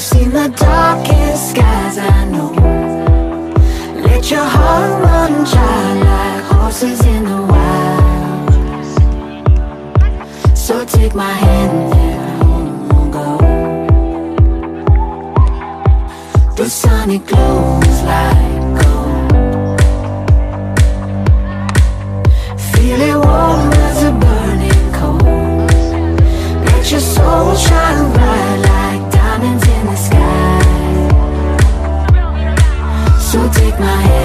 seen the darkest skies, I know. Let your heart run child like horses in the wild. So take my hand and we'll go. The sun it glows like gold. Feel it warm as a burning coal. Let your soul shine bright like diamonds in the sky. So take my hand